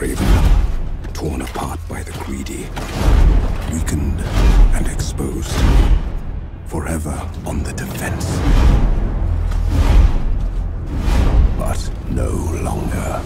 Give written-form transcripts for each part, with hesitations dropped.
craven, torn apart by the greedy, weakened and exposed, forever on the defense. But no longer.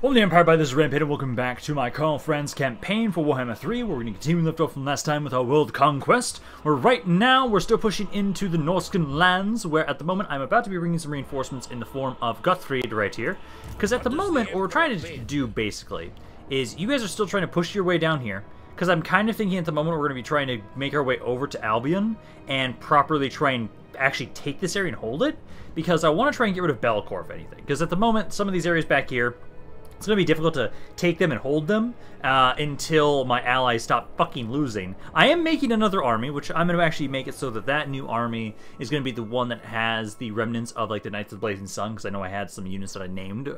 Welcome to Empire by this is Rampaned, and welcome back to my Karl Franz campaign for Warhammer 3, where we're going to continue left off from last time with our world conquest, where right now we're still pushing into the Norscan lands, where at the moment I'm about to be bringing some reinforcements in the form of Guthfried right here, because at the moment what we're trying to do basically is you guys are still trying to push your way down here, because I'm kind of thinking at the moment we're going to be trying to make our way over to Albion and properly try and actually take this area and hold it, because I want to try and get rid of Bellicor if anything, because at the moment some of these areas back here, it's going to be difficult to take them and hold them until my allies stop fucking losing. I am making another army, which I'm going to actually make it so that that new army is going to be the one that has the remnants of like the Knights of the Blazing Sun, because I know I had some units that I named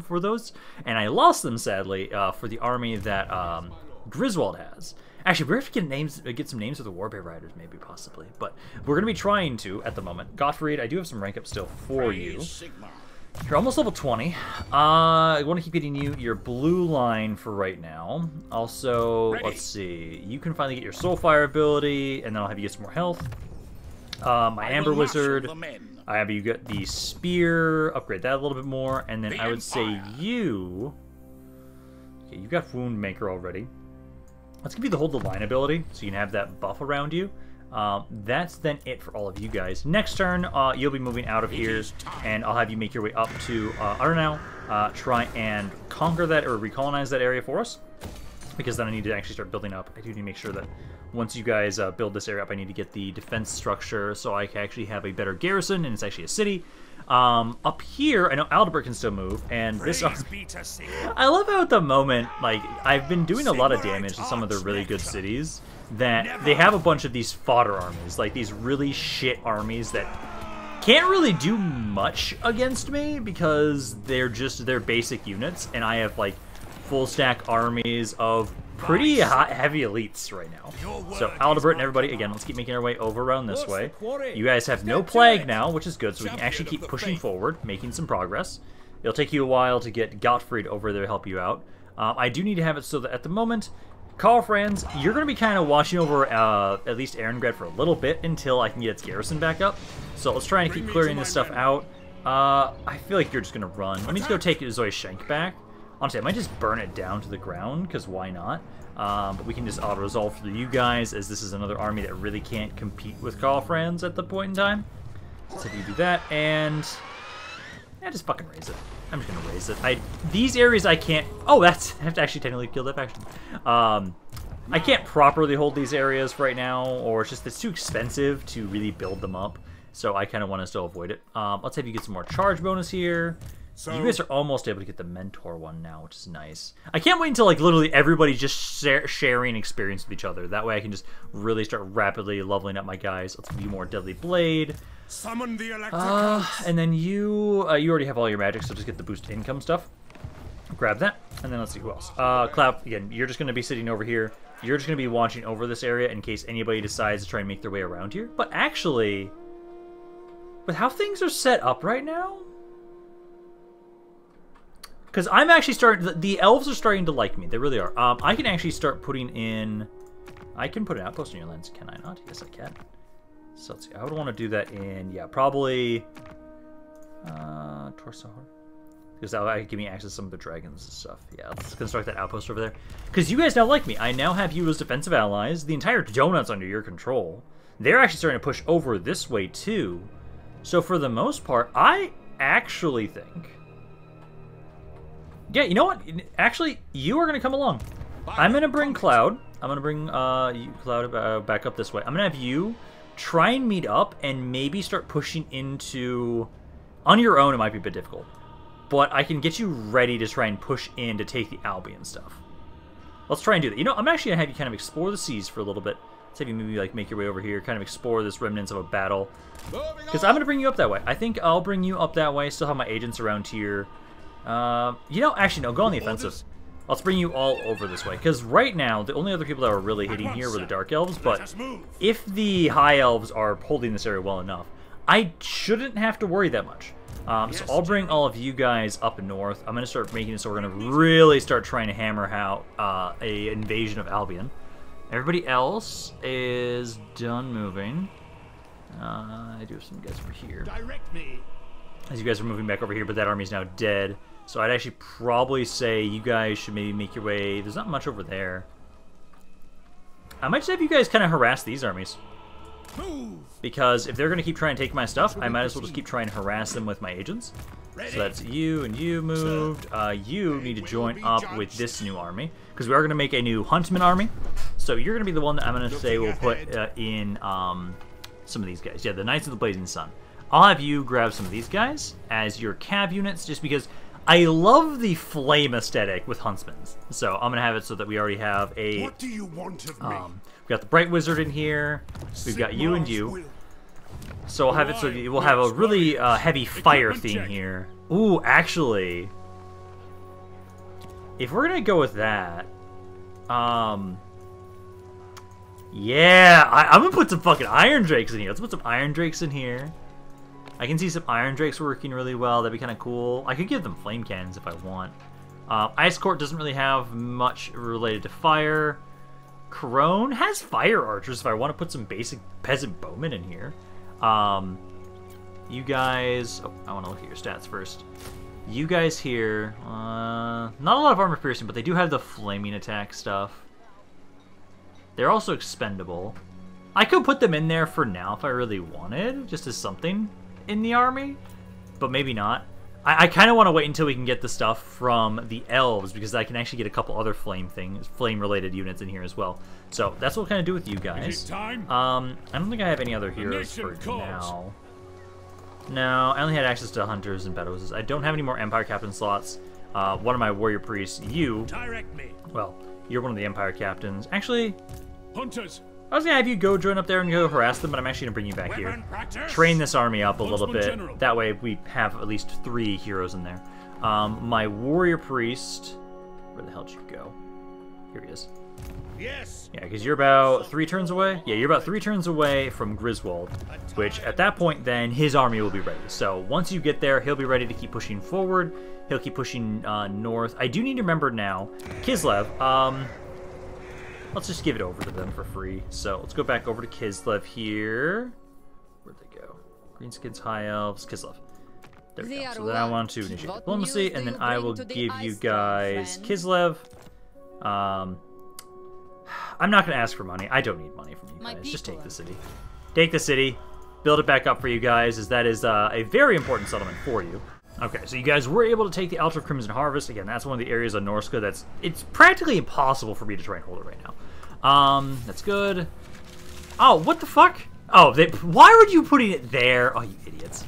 for those, and I lost them sadly for the army that Griswold has. Actually, we're going to have to get some names of the Warbear Riders, maybe, possibly. But we're going to be trying to, at the moment. Gottfried, I do have some rank up still for you. Sigmar. You're almost level 20. I want to keep getting you your blue line for right now. Also, let's see. You can finally get your Soulfire ability, and then I'll have you get some more health. My Amber Wizard. I have you get the Spear. Upgrade that a little bit more. And then I would say you... Okay, you've got Wound Maker already. Let's give you the Hold the Line ability, so you can have that buff around you. That's then it for all of you guys. Next turn, you'll be moving out of here, and I'll have you make your way up to Arnau, try and conquer that or recolonize that area for us, because then I need to actually start building up. I do need to make sure that once you guys build this area up, I need to get the defense structure so I can actually have a better garrison, and it's actually a city. Up here, I know Aldebert can still move, and this army... I love how at the moment, like, I've been doing a lot of damage to some of the really good cities, that they have a bunch of these fodder armies, like these really shit armies that can't really do much against me because they're just their basic units, and I have like full stack armies of pretty heavy elites right now. So Aldebert and everybody, again, let's keep making our way over around this way. You guys have no plague now, which is good, so we can actually keep pushing forward, making some progress. It'll take you a while to get Gottfried over there to help you out. I do need to have it so that at the moment, Karl Franz, you're going to be kind of watching over at least Erengrad for a little bit until I can get its garrison back up. So let's try and keep clearing this stuff out. I feel like you're just going to run. Let me just go take Zoe Shank back. Honestly, I might just burn it down to the ground, because why not? But we can just auto-resolve for you guys, as this is another army that really can't compete with Karl Franz at the point in time. So if you do that, and... yeah, just fucking raise it. I'm just gonna raise it. These areas I can't... oh, I have to actually technically kill that faction. I can't properly hold these areas right now, or it's too expensive to really build them up. So I kind of want to still avoid it. Let's have you get some more charge bonus here. So you guys are almost able to get the mentor one now, which is nice. I can't wait until like literally everybody's just sharing experience with each other. That way I can just really start rapidly leveling up my guys. Let's give you more Deadly Blade. Summon the And then you already have all your magic, so just get the boost income stuff. Grab that, and then let's see who else. Cloud, again, you're just going to be sitting over here. You're just going to be watching over this area in case anybody decides to try and make their way around here. But actually, with how things are set up right now, because I'm actually starting... the elves are starting to like me. They really are. I can actually start putting in... I can put an outpost in your lands, can I not? Yes, I can. So let's see. I would want to do that in... yeah, probably... Torso. Because that will give me access to some of the dragons and stuff. Yeah, let's construct that outpost over there. Because you guys now like me. I now have you as defensive allies. The entire donut's under your control. They're actually starting to push over this way, too. So for the most part, I actually think... Yeah, you know what? Actually, you are going to come along. I'm going to bring Cloud. I'm going to bring you, Cloud back up this way. I'm going to have you try and meet up and maybe start pushing into... On your own, it might be a bit difficult. But I can get you ready to try and push in to take the Albion stuff. Let's try and do that. You know, I'm actually going to have you kind of explore the seas for a little bit. Let's have you maybe like make your way over here, kind of explore this remnants of a battle. Because I'm going to bring you up that way. I think I'll bring you up that way. Still have my agents around here. You know, actually, no, go on the offensive. Let's bring you all over this way. Because right now, the only other people that were really hitting here were the Dark Elves. But if the High Elves are holding this area well enough, I shouldn't have to worry that much. So I'll bring all of you guys up north. I'm going to start making it so we're going to really start trying to hammer out a invasion of Albion. Everybody else is done moving. I do have some guys over here. Direct me. As you guys are moving back over here, but that army's now dead. So I'd actually probably say you guys should maybe make your way... There's not much over there. I might just have you guys kind of harass these armies. Because if they're going to keep trying to take my stuff, I might as well just keep trying to harass them with my agents. So that's you and you moved. You need to join up with this new army. Because we are going to make a new Huntsman army. So you're going to be the one that I'm going to say we'll put in some of these guys. Yeah, the Knights of the Blazing Sun. I'll have you grab some of these guys as your cav units, just because I love the flame aesthetic with Huntsmans. So I'm gonna have it so that we already have a. What do you want of me? We've got the Bright Wizard in here. We've got you and you. So I'll have it so that we'll have a really heavy fire theme here. Ooh, actually, if we're gonna go with that, yeah, I'm gonna put some fucking Iron Drakes in here. Let's put some Iron Drakes in here. I can see some Iron Drakes working really well. That'd be kind of cool. I could give them flame cannons if I want. Ice Court doesn't really have much related to fire. Crone has fire archers if I want to put some basic peasant bowmen in here. You guys... Oh, I want to look at your stats first. You guys here... not a lot of armor piercing, but they do have the flaming attack stuff. They're also expendable. I could put them in there for now if I really wanted, just as something in the army, but maybe not. I kind of want to wait until we can get the stuff from the elves, because I can actually get a couple other flame-related units in here as well. So that's what we'll kind of do with you guys. I don't think I have any other heroes for now. No, I only had access to hunters and battle wizards. I don't have any more Empire Captain slots. One of my warrior priests, you. Direct me. Well, you're one of the Empire Captains. Actually, Hunters. I was going to have you go join up there and go harass them, but I'm actually going to bring you back here. Train this army up a little bit. That way we have at least 3 heroes in there. My warrior priest... Where the hell did you go? Here he is. Yes. Yeah, because you're about 3 turns away? Yeah, you're about 3 turns away from Griswold, which at that point then his army will be ready. So once you get there, he'll be ready to keep pushing forward. He'll keep pushing north. I do need to remember now, Kislev, let's just give it over to them for free. So let's go back over to Kislev here. Where'd they go? Greenskins, High Elves, Kislev. There we go. So then I want to initiate diplomacy, and then I will give you guys Kislev. I'm not going to ask for money. I don't need money from you guys. Just take the city. Take the city. Build it back up for you guys, as that is a very important settlement for you. Okay, so you guys were able to take the Altar of Crimson Harvest. Again, that's one of the areas of Norska it's practically impossible for me to try and hold it right now. That's good. Oh, what the fuck? Oh, why were you putting it there? Oh, you idiots.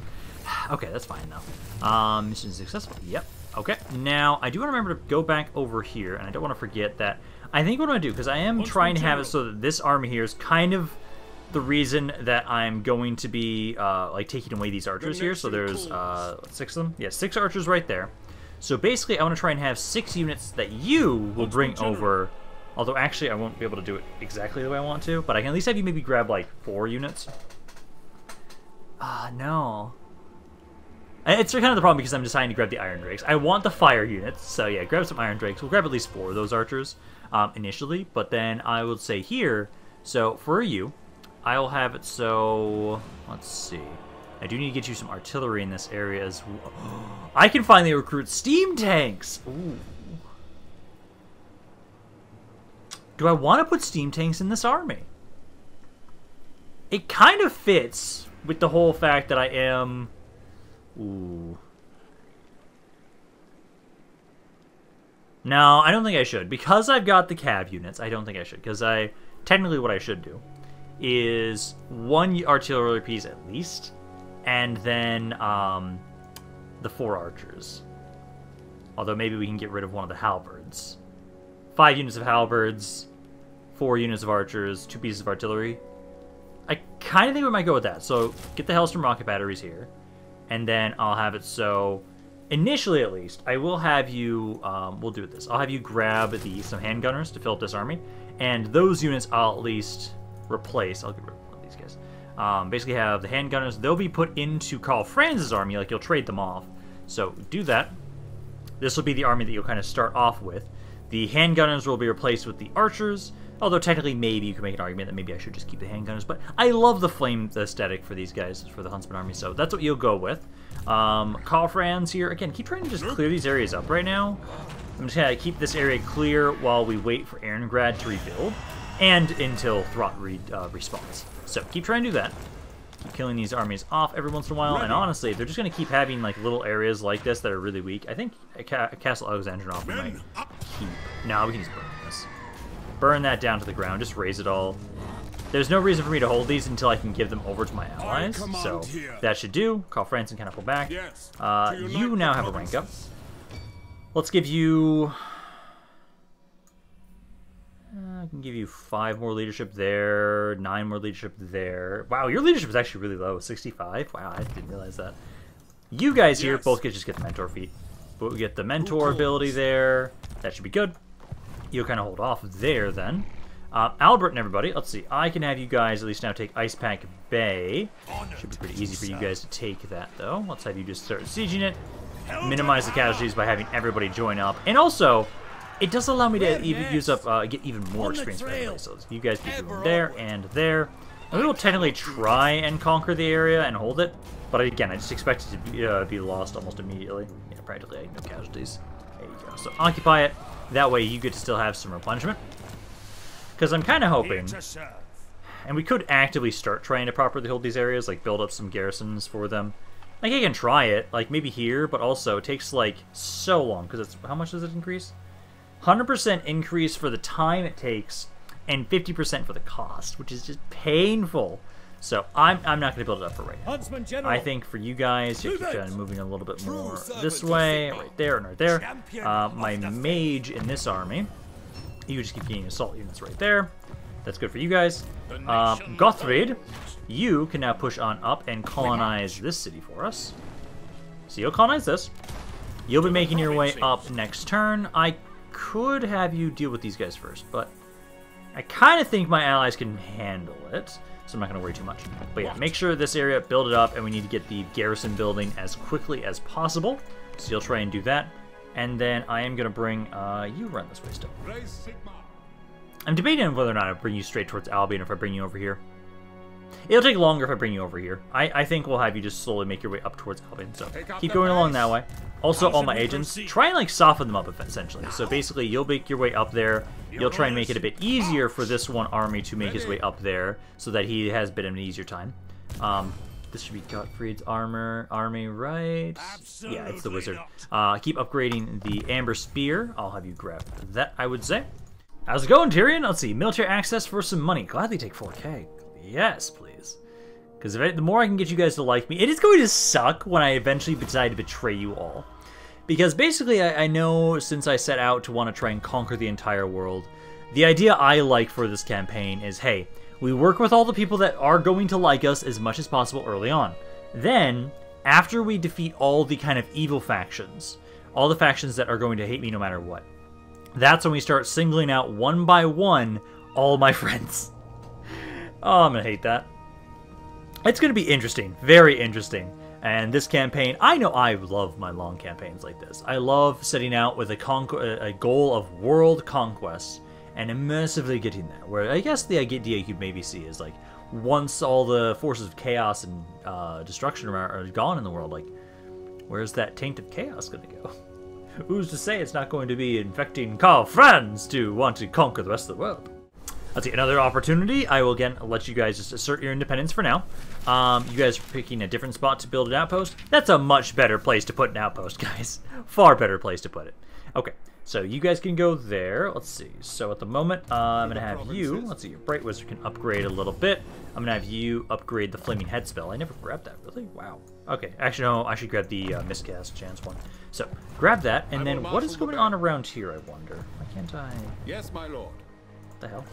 Okay, that's fine though. Mission successful. Yep. Okay, now I do want to remember to go back over here, and I don't want to forget that. I think what I'm going to do, because I am trying to have it so that this army here is kind of the reason that I'm going to be like taking away these archers here. So there's 6 of them. Yeah, 6 archers right there. So basically, I want to try and have 6 units that you will bring over. Although actually, I won't be able to do it exactly the way I want to, but I can at least have you maybe grab like 4 units. No. It's kind of the problem because I'm deciding to grab the Iron Drakes. I want the fire units, so yeah, grab some Iron Drakes. We'll grab at least 4 of those archers initially, but then I will say here. So for you. I'll have it so... Let's see. I do need to get you some artillery in this area as well. I can finally recruit steam tanks! Ooh. Do I want to put steam tanks in this army? It kind of fits with the whole fact that I am... Ooh. No, I don't think I should. Because I've got the cav units, I don't think I should. Because technically what I should do is 1 artillery piece at least, and then the 4 archers. Although maybe we can get rid of one of the halberds. 5 units of halberds, 4 units of archers, 2 pieces of artillery. I kind of think we might go with that. So get the Hellstorm rocket batteries here, and then I'll have it so, initially at least, I will have you, we'll do this. I'll have you grab some handgunners to fill up this army, and those units I'll at least replace. I'll get rid of one of these guys. Basically have the handgunners. They'll be put into Karl Franz's army, like you'll trade them off. So do that. This will be the army that you'll kind of start off with. The handgunners will be replaced with the archers. Although technically, maybe you can make an argument that maybe I should just keep the handgunners, but I love the flame aesthetic for these guys, for the Huntsman army, so that's what you'll go with. Karl Franz here, again, keep trying to just clear these areas up right now. I'm just gonna keep this area clear while we wait for Erengrad to rebuild, and until Throt respawns. So keep trying to do that. Keep killing these armies off every once in a while, and honestly, if they're just gonna keep having like little areas like this that are really weak, I think Castle Alexandrinov might keep. No, we can just burn this. Burn that down to the ground, just raise it all. There's no reason for me to hold these until I can give them over to my allies, so that should do. Karl Franz can kind of pull back. You now have a rank up. Let's give you... I can give you 5 more leadership there, 9 more leadership there. Wow, your leadership is actually really low, 65? Wow, I didn't realize that. You guys here both just get the mentor feat. But we get the mentor ability there. That should be good. You'll kind of hold off there then. Albert and everybody, let's see. I can have you guys at least now take Ice Pack Bay. Should be pretty easy for you guys to take that though. Let's have you just start sieging it. Minimize the casualties by having everybody join up. And also, it does allow me to even use up, get even more experience for everybody. So you guys can do there and there. And we will technically try and conquer the area and hold it. But again, I just expect it to be lost almost immediately. Yeah, practically no casualties. There you go. So occupy it. That way you get to still have some replenishment. Because I'm kind of hoping, and we could actively start trying to properly hold these areas, like build up some garrisons for them. Like I can try it, like maybe here, but also it takes like so long, because it's, how much does it increase? 100% increase for the time it takes, and 50% for the cost, which is just painful. So I'm not going to build it up for right now. I think for you guys, you keep moving a little bit more this way, right there, and right there. My mage in this army, you just keep getting assault units right there. That's good for you guys. Gothrid, you can now push on up and colonize this city for us. So you'll colonize this. You'll be making your way up next turn. I could have you deal with these guys first, but I kind of think my allies can handle it. So I'm not going to worry too much. But yeah, make sure this area, build it up, and we need to get the garrison building as quickly as possible. So you'll try and do that. And then I am going to bring, you run this way still. I'm debating on whether or not I bring you straight towards Albion or if I bring you over here. It'll take longer if I bring you over here. I think we'll have you just slowly make your way up towards Albion. So keep going along that way. Also, all my agents, try and like soften them up essentially. So basically, you'll make your way up there. You'll try and make it a bit easier for this one army to make his way up there, so that he has a bit of an easier time. This should be Gottfried's army, right? Yeah, it's the wizard. Keep upgrading the Amber Spear. I'll have you grab that, I would say. How's it going, Tyrion? Let's see. Military access for some money. Gladly take 4K. Yes, please. Because the more I can get you guys to like me, it is going to suck when I eventually decide to betray you all. Because basically, I know since I set out to want to try and conquer the entire world, the idea I like for this campaign is, hey, we work with all the people that are going to like us as much as possible early on. Then, after we defeat all the kind of evil factions, all the factions that are going to hate me no matter what, that's when we start singling out one by one all my friends. Oh, I'm going to hate that. It's going to be interesting. Very interesting. And this campaign, I know I love my long campaigns like this. I love setting out with a goal of world conquest and immersively getting there. Where I guess the idea you could maybe see is like, once all the forces of chaos and destruction are gone in the world, like, where's that taint of chaos going to go? Who's to say it's not going to be infecting Karl Franz to want to conquer the rest of the world? Let's see, another opportunity. I will again let you guys just assert your independence for now. You guys are picking a different spot to build an outpost. That's a much better place to put an outpost, guys. Far better place to put it. Okay, So you guys can go there. Let's see. So at the moment, I'm going to have you... Let's see, your Bright Wizard can upgrade a little bit. I'm going to have you upgrade the Flaming Head spell. I never grabbed that, really? Wow. Okay, actually, no, I should grab the Miscast chance one. So, grab that, and then what is going on around here, I wonder? Why can't I... Yes, my lord. What the hell?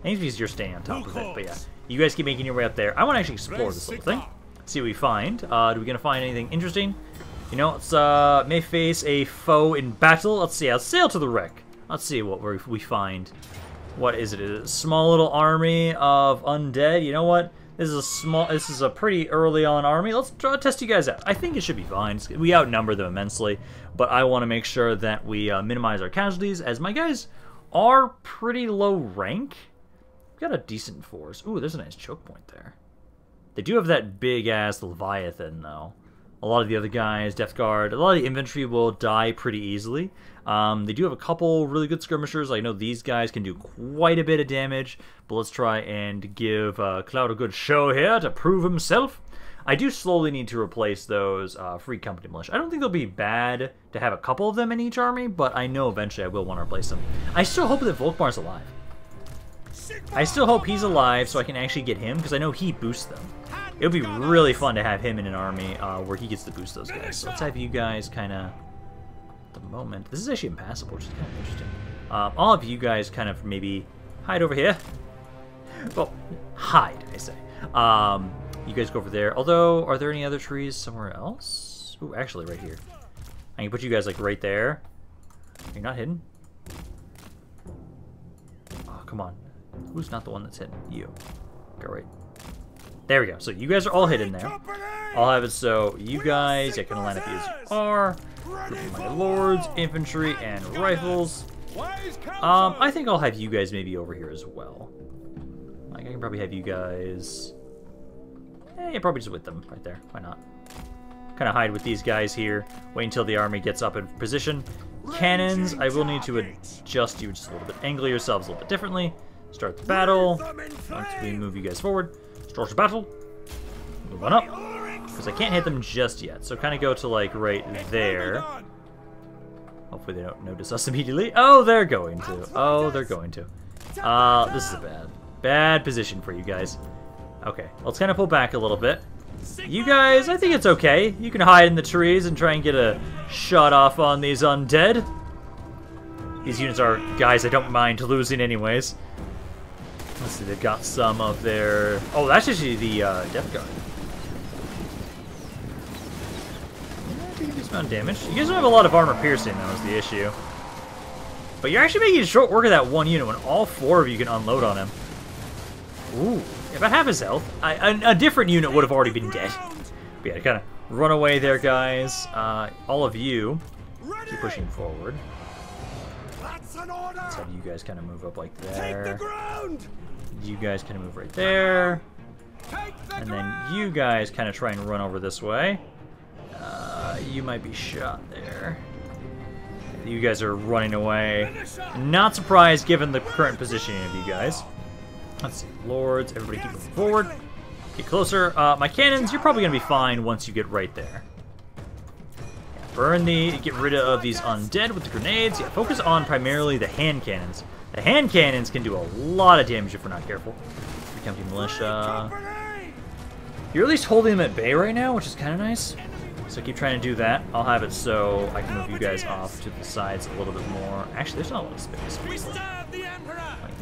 I think you're staying on top of it, but yeah. You guys keep making your way up there. I want to actually explore this little thing. See what we find. Are we going to find anything interesting? You know, let's may face a foe in battle. Let's see. I'll sail to the wreck. Let's see what we find. What is it? A small little army of undead. You know what? This is a pretty early on army. Let's test you guys out. I think it should be fine. We outnumber them immensely, but I want to make sure that we minimize our casualties, as my guys are pretty low rank. We've got a decent force. Ooh, there's a nice choke point there. They do have that big ass Leviathan though. A lot of the other guys, Death Guard, a lot of the infantry will die pretty easily. They do have a couple really good skirmishers. I know these guys can do quite a bit of damage, but let's try and give Cloud a good show here to prove himself. I do slowly need to replace those Free Company Militia. I don't think they'll be bad to have a couple of them in each army, but I know eventually I will want to replace them. I still hope that Volkmar's alive. I still hope he's alive so I can actually get him, because I know he boosts them. It would be really fun to have him in an army where he gets to boost those guys. So let's have you guys kind of, at the moment, this is actually impassable, which is kind of interesting. I'll have you guys kind of maybe hide over here. Well, hide, I say. You guys go over there. Although, are there any other trees somewhere else? Ooh, actually right here. I can put you guys like right there. You're not hidden? Oh, come on. Who's not the one that's hidden? You. Go right. There we go. So you guys are all hidden there. I'll have it so you guys can line up as you are. My lords, infantry, and rifles. I think I'll have you guys maybe over here as well. Like I can probably have you guys. Yeah, probably just with them right there. Why not? Kind of hide with these guys here. Wait until the army gets up in position. Cannons, I will need to adjust you just a little bit. Angle yourselves a little bit differently. Start the battle. Once we move you guys forward. Start the battle. Move on up. Because I can't hit them just yet. So kind of go to like right there. Hopefully they don't notice us immediately. Oh, they're going to. Oh, they're going to. This is a bad position for you guys. Okay, let's kind of pull back a little bit. You guys, I think it's okay. You can hide in the trees and try and get a shot off on these undead. These units are guys I don't mind losing anyways. Let's see, they've got some of their... Oh, that's actually the Death Guard. Yeah, do a decent amount of damage. You guys don't have a lot of armor piercing, though, is the issue. But you're actually making short work of that one unit when all four of you can unload on him. Ooh, about half his health. A different unit would have already been dead. But yeah, kind of run away there, guys. All of you, keep pushing forward. Let's have you guys kind of move up like there. You guys kind of move right there. And then you guys kind of try and run over this way. You might be shot there. You guys are running away. Not surprised given the current positioning of you guys. Let's see. Lords, everybody keep moving forward. Get closer. My cannons, you're probably going to be fine once you get right there. Get rid of these undead with the grenades. Yeah, focus on primarily the hand cannons. The hand cannons can do a lot of damage if we're not careful. Free Company Militia. You're at least holding them at bay right now, which is kind of nice. So keep trying to do that. I'll have it so I can move you guys off to the sides a little bit more. Actually, there's not a lot of space. Like,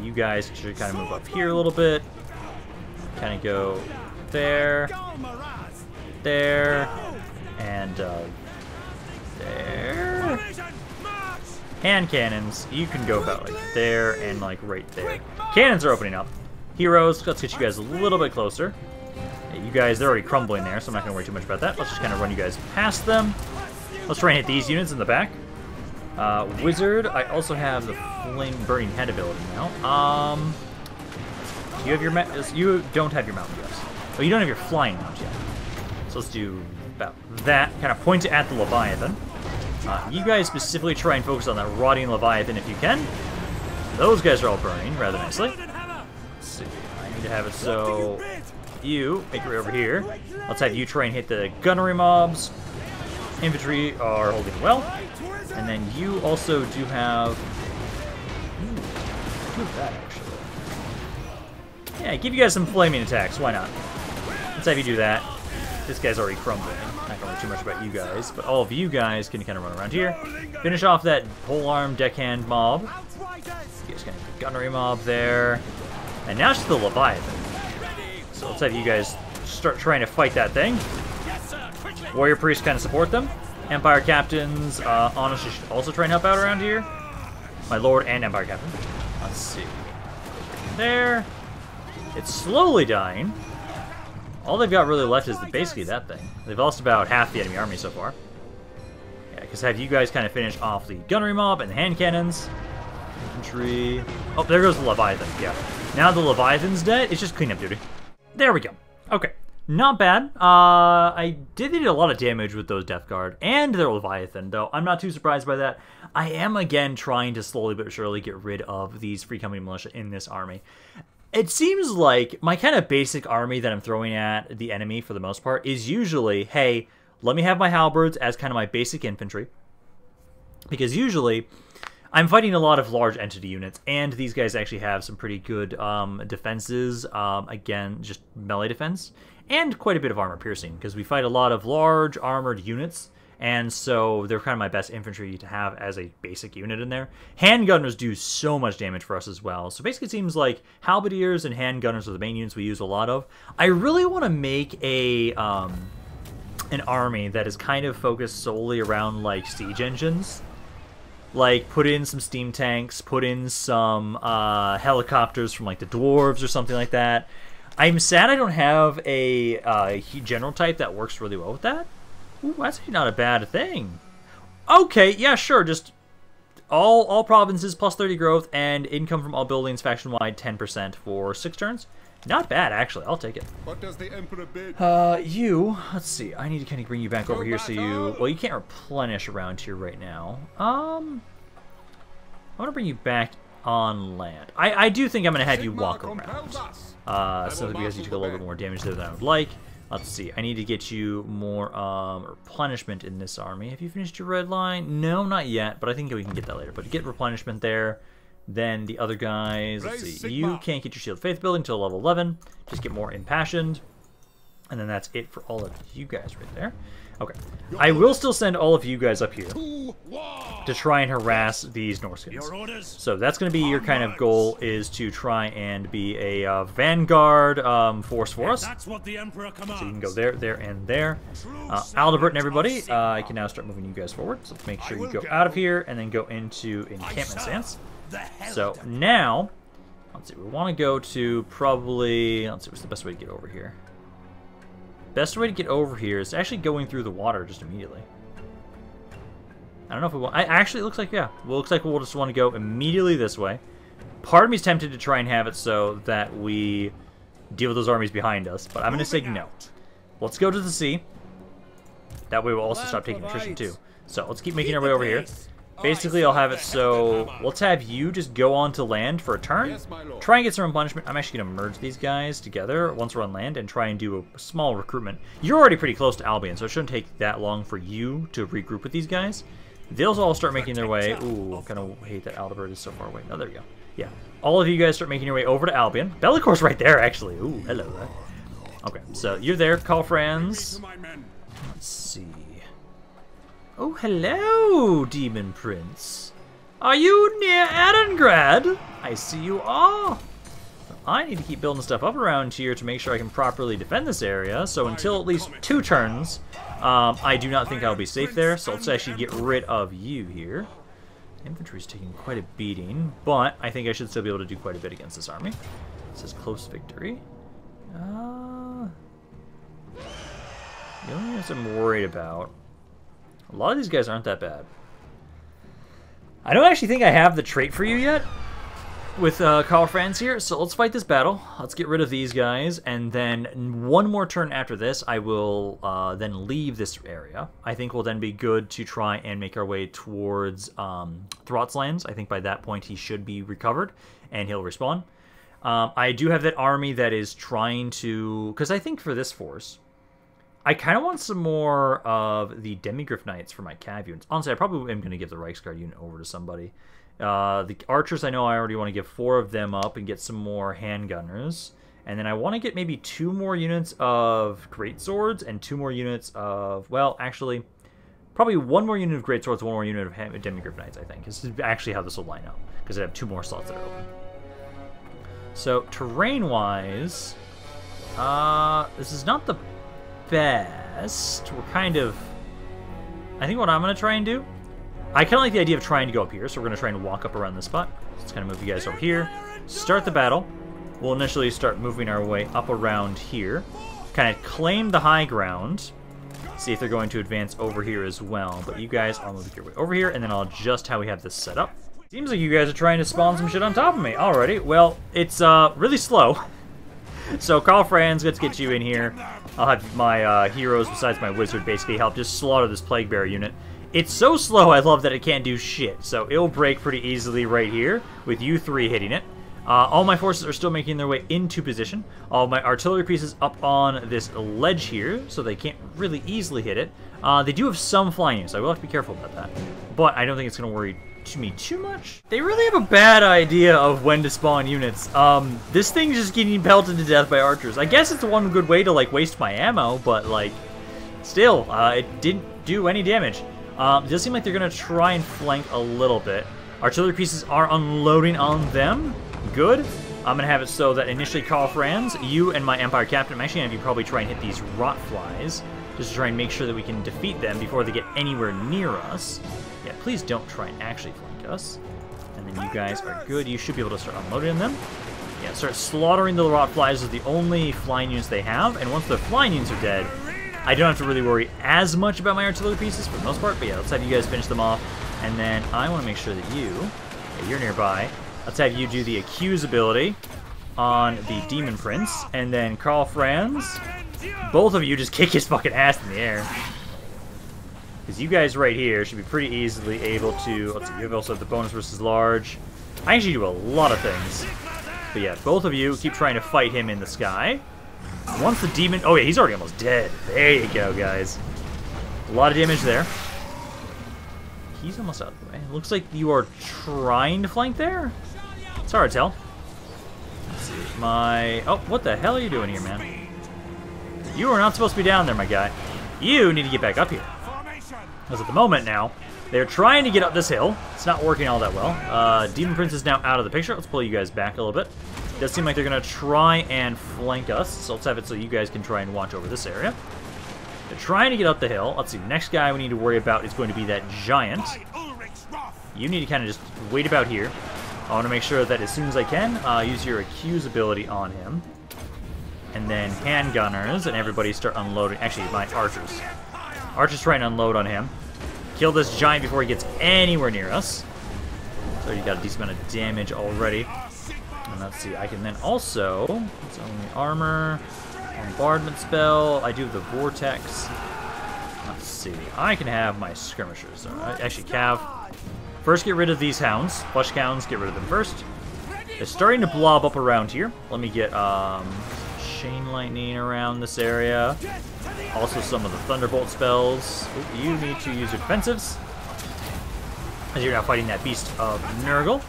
you guys should kind of move up here a little bit. Kind of go there, there, and there. Hand cannons, you can go about like there and like right there. Cannons are opening up. Heroes, let's get you guys a little bit closer. You guys, they're already crumbling there, so I'm not going to worry too much about that. Let's just kind of run you guys past them. Let's try and hit these units in the back. Wizard, I also have the Flame Burning Head ability now. Do you have your you don't have your mount yet. Oh, you don't have your flying mount yet. So let's do about that. Kind of point it at the Leviathan. You guys specifically try and focus on that rotting Leviathan if you can. Those guys are all burning rather nicely. Let's see. I need to have it so you make your way over here. Let's have you try and hit the gunnery mobs. Infantry are holding well. And then you also do have... that, actually. Yeah, give you guys some flaming attacks. Why not? Let's have you do that. This guy's already crumbling. Not gonna worry too much about you guys, but all of you guys can kind of run around here. Finish off that polearm deckhand mob. You guys can have the gunnery mob there. And now it's just the Leviathan. So let's have you guys start trying to fight that thing. Warrior priests kind of support them. Empire captains, honestly, should also try and help out around here. My lord and Empire captain. Let's see. There. It's slowly dying. All they've got really left is basically that thing. They've lost about half the enemy army so far. Yeah, because have you guys kind of finish off the gunnery mob and the hand cannons. Infantry. Oh, there goes the Leviathan. Yeah. Now the Leviathan's dead. It's just cleanup duty. There we go. Okay. Not bad. I did a lot of damage with those Death Guard and their Leviathan, though I'm not too surprised by that. I am, again, trying to slowly but surely get rid of these Free Company Militia in this army. It seems like my kind of basic army that I'm throwing at the enemy, for the most part, is usually, hey, let me have my halberds as kind of my basic infantry. Because usually, I'm fighting a lot of large entity units, and these guys actually have some pretty good defenses. Again, just melee defense. And quite a bit of armor piercing, because we fight a lot of large armored units, and so they're kind of my best infantry to have as a basic unit in there. Handgunners do so much damage for us as well, so basically it seems like halberdiers and handgunners are the main units we use a lot of. I really want to make a an army that is kind of focused solely around like siege engines. Like, put in some steam tanks, put in some helicopters from like the dwarves or something like that. I'm sad I don't have a general type that works really well with that. Ooh, that's actually not a bad thing. Okay, yeah, sure. Just all provinces plus 30 growth and income from all buildings faction-wide 10% for 6 turns. Not bad, actually. I'll take it. What does the Emperor bid? Let's see. I need to kind of bring you back over here so you... Well, you can't replenish around here right now. I want to bring you back on land. I do think I'm going to have you walk around. Simply because you took a little bit more damage there than I would like. Let's see. I need to get you more replenishment in this army. Have you finished your red line? No, not yet, but I think we can get that later. But get replenishment there. Then the other guys, let's see. You can't get your Shield of Faith building until level 11. Just get more impassioned. And then that's it for all of you guys right there. Okay. I will still send all of you guys up here to try and harass these Norskins. So that's going to be your kind of goal, is to try and be a vanguard force for us. So you can go there, there, and there. Aldebert and everybody, I can now start moving you guys forward. So let's make sure you go out of here and then go into encampment stance. So now, let's see, we want to go to probably, let's see, what's the best way to get over here? Best way to get over here is actually going through the water just immediately. I don't know if we want... Actually, it looks like, yeah. Well, it looks like we'll just want to go immediately this way. Part of me's tempted to try and have it so that we deal with those armies behind us, but I'm going to say no. Let's go to the sea. That way we'll also stop taking attrition too. So let's keep making our way over here. Basically, I'll have it so... Let's have you just go onto land for a turn. Try and get some punishment. I'm actually going to merge these guys together once we're on land and try and do a small recruitment. You're already pretty close to Albion, so it shouldn't take that long for you to regroup with these guys. They'll all start making their way... Ooh, kind of hate that Aldebert is so far away. Oh, there we go. Yeah. All of you guys start making your way over to Albion. Bellicor's right there, actually. Ooh, hello. Okay, so you're there. Karl Franz. Let's see... Oh, hello, Demon Prince. Are you near Erengrad? I see you are. I need to keep building stuff up around here to make sure I can properly defend this area. So until at least 2 turns, I do not think I'll be safe there. So let's actually get rid of you here. Infantry's taking quite a beating, but I think I should still be able to do quite a bit against this army. It says close victory. The only thing I'm worried about... A lot of these guys aren't that bad. I don't actually think I have the trait for you yet with Karl Franz here, so let's fight this battle. Let's get rid of these guys, and then one more turn after this, I will then leave this area. I think we'll then be good to try and make our way towards Thrott's lands. I think by that point he should be recovered, and he'll respawn. I do have that army that is trying to... Because I think for this force... I kind of want some more of the Demigryph Knights for my cav units. Honestly, I probably am going to give the Reichsguard unit over to somebody. The archers, I know I already want to give 4 of them up and get some more handgunners. And then I want to get maybe 2 more units of greatswords and 2 more units of, well, actually, probably 1 more unit of greatswords, 1 more unit of Demigryph Knights, I think. This is actually how this will line up, because I have 2 more slots that are open. So, terrain-wise, this is not the best. We're kind of... I think what I'm going to try and do... I kind of like the idea of trying to go up here, so we're going to try and walk up around this spot. Let's kind of move you guys over here. Start the battle. We'll initially start moving our way up around here. Kind of claim the high ground. See if they're going to advance over here as well. But you guys all move your way over here, and then I'll adjust how we have this set up. Seems like you guys are trying to spawn some shit on top of me. Alrighty, well, it's really slow. So Karl Franz, let's get you in here. I'll have my heroes, besides my wizard, basically help just slaughter this Plague Bearer unit. It's so slow, I love that it can't do shit. So it'll break pretty easily right here, with you 3 hitting it. All my forces are still making their way into position. All my artillery pieces up on this ledge here, so they can't really easily hit it. They do have some flying units, so I will have to be careful about that. But I don't think it's going to worry me too much. They really have a bad idea of when to spawn units. This thing's just getting pelted to death by archers. I guess it's one good way to, like, waste my ammo, but, like, still, it didn't do any damage. It does seem like they're going to try and flank a little bit. Artillery pieces are unloading on them. Good. I'm going to have it so that initially, Karl Franz, you and my Empire Captain, I'm actually going to probably try and hit these rot flies, just to try and make sure that we can defeat them before they get anywhere near us. Yeah, please don't try and actually flank us. And then you guys are good. You should be able to start unloading them. Yeah, start slaughtering the rot flies is the only flying units they have, and once the flying units are dead, I don't have to really worry as much about my artillery pieces for the most part, but yeah, let's have you guys finish them off. And then I want to make sure that you're nearby. Let's have you do the Accuse ability on the Demon Prince, and then Karl Franz, both of you just kick his fucking ass in the air. Because you guys right here should be pretty easily able to, let's see, you also have the bonus versus large. I actually do a lot of things. But yeah, both of you keep trying to fight him in the sky. Once the demon... Oh, yeah, he's already almost dead. There you go, guys. A lot of damage there. He's almost out of the way. Looks like you are trying to flank there. It's hard to tell. Let's see. Oh, what the hell are you doing here, man? You are not supposed to be down there, my guy. You need to get back up here. Because at the moment now, they're trying to get up this hill. It's not working all that well. Demon Prince is now out of the picture. Let's pull you guys back a little bit. It does seem like they're going to try and flank us, so let's have it so you guys can try and watch over this area. They're trying to get up the hill. Let's see, the next guy we need to worry about is going to be that giant. You need to kind of just wait about here. I want to make sure that as soon as I can, use your Accuse ability on him. And then handgunners, and everybody start unloading. Actually, my archers. Archers trying to unload on him. Kill this giant before he gets anywhere near us. So you got a decent amount of damage already. And let's see, I can then also, it's only armor, bombardment spell, I do have the vortex. Let's see, I can have my skirmishers. Actually, cav. First, get rid of these hounds. Flesh hounds, get rid of them first. They're starting to blob up around here. Let me get chain lightning around this area. Also some of the thunderbolt spells. Ooh, you need to use your defensives, as you're now fighting that beast of Nurgle.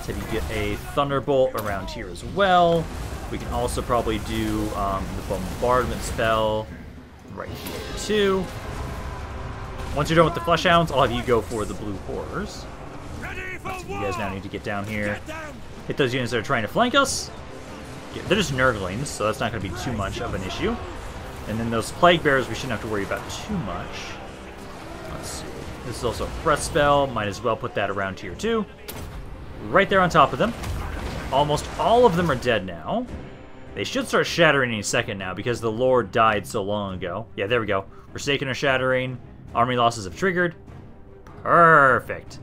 So you get a thunderbolt around here as well. We can also probably do the bombardment spell right here too. Once you're done with the flesh hounds, I'll have you go for the blue horrors. So you guys now need to get down here, hit those units that are trying to flank us. Yeah, they're just Nurglings, so that's not going to be too much of an issue. And then those Plague Bearers we shouldn't have to worry about too much. Let's see. This is also a breath spell. Might as well put that around here too. Right there on top of them. Almost all of them are dead now. They should start shattering any second now because the Lord died so long ago. Yeah, there we go. Forsaken are shattering. Army losses have triggered. Perfect.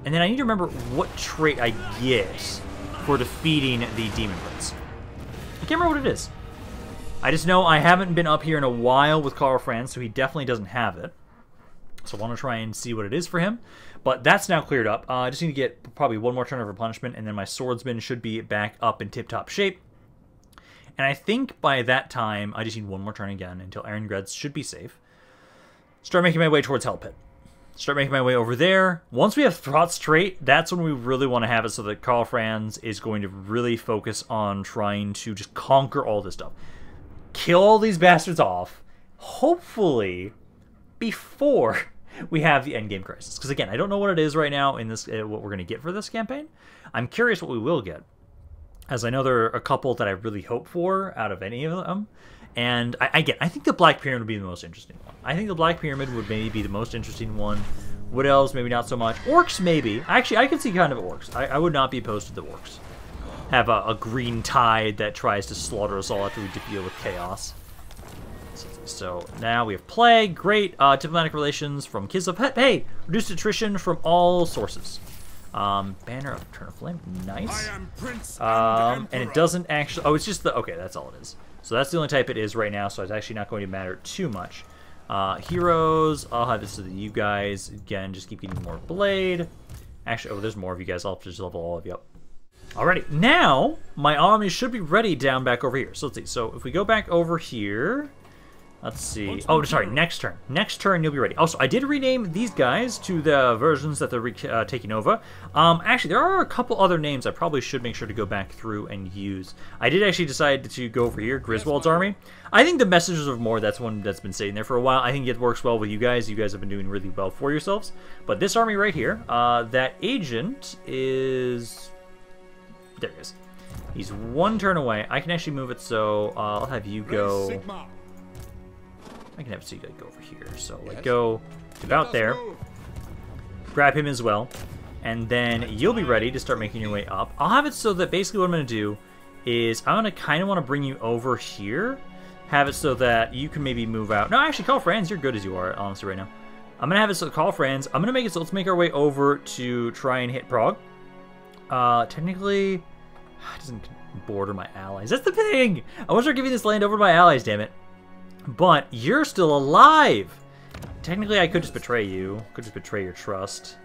And then I need to remember what trait I get for defeating the Demon Prince. I can't remember what it is. I just know I haven't been up here in a while with Karl Franz, so he definitely doesn't have it. So I want to try and see what it is for him. But that's now cleared up. I just need to get probably one more turn of replenishment, and then my swordsman should be back up in tip-top shape. And I think by that time, I just need one more turn again until Erengrad should be safe. Start making my way towards Hell Pit. Start making my way over there. Once we have Thought Straight, that's when we really want to have it so that Karl Franz is going to really focus on trying to just conquer all this stuff. Kill all these bastards off, hopefully, before we have the endgame crisis. Because again, I don't know what it is right now in this, what we're going to get for this campaign. I'm curious what we will get, as I know there are a couple that I really hope for out of any of them. And I think the Black Pyramid would be the most interesting one. I think the Black Pyramid would maybe be the most interesting one. Wood Elves, maybe not so much. Orcs, maybe. Actually, I could see kind of Orcs. I would not be opposed to the Orcs. Have a green tide that tries to slaughter us all after we deal with chaos. So now we have Plague. Great. Diplomatic relations from Kislev. Hey! Reduced attrition from all sources. Banner of Eternal Flame. Nice. I am Prince And it doesn't actually... Oh, it's just the... Okay, that's all it is. So that's the only type it is right now, so it's actually not going to matter too much. Heroes, I'll have this so that you guys, again, just keep getting more blade. Actually, oh, there's more of you guys. I'll just level all of you up. Alrighty, now my army should be ready down back over here. So let's see. So if we go back over here... Let's see. Oh, sorry, next turn. Next turn, you'll be ready. Also, I did rename these guys to the versions that they're taking over. Actually, there are a couple other names I probably should make sure to go back through and use. I did actually decide to go over here, Griswold's army. I think the Messengers of More, that's one that's been sitting there for a while. I think it works well with you guys. You guys have been doing really well for yourselves. But this army right here, that agent is... There he is. He's one turn away. I can actually move it, so I'll have you go... Sigmar. I can have so you go over here. So like go about there. Grab him as well. And then you'll be ready to start making your way up. I'll have it so that basically what I'm going to do is I'm going to kind of want to bring you over here. Have it so that you can maybe move out. No, actually, Karl Franz, you're good as you are, honestly, right now. I'm going to have it so Karl Franz, I'm going to make it so let's make our way over to try and hit Prague. Technically, it doesn't border my allies. That's the thing! I want to start giving this land over to my allies, damn it. But you're still alive! Technically, I could just betray you. Could just betray your trust.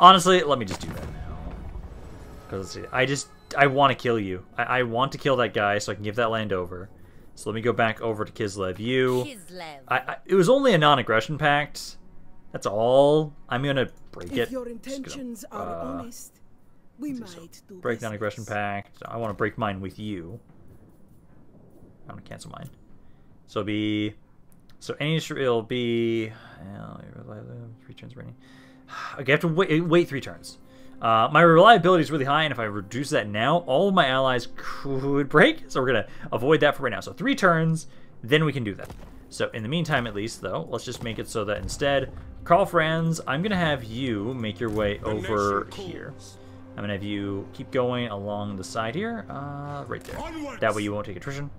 Honestly, let me just do that now. Because I want to kill you. I want to kill that guy so I can give that land over. So let me go back over to Kislev. It was only a non-aggression pact. That's all. I'm gonna break it. If your intentions are honest, we might do break non-aggression pact. I want to break mine with you. I'm gonna cancel mine. So it'll be 3 turns remaining. Okay, I have to wait 3 turns. My reliability is really high, and if I reduce that now, all of my allies could break. So we're gonna avoid that for right now. So 3 turns, then we can do that. So in the meantime, at least though, let's just make it so that instead, Karl Franz, I'm gonna have you make your way over here. I'm gonna have you keep going along the side here, right there. That way you won't take attrition.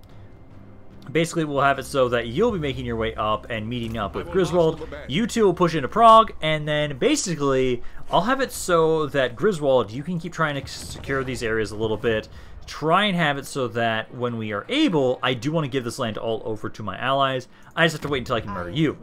Basically, we'll have it so that you'll be making your way up and meeting up with Griswold. You two will push into Prague, and then basically, I'll have it so that Griswold, you can keep trying to secure these areas a little bit. Try and have it so that when we are able, I do want to give this land all over to my allies. I just have to wait until I can murder you.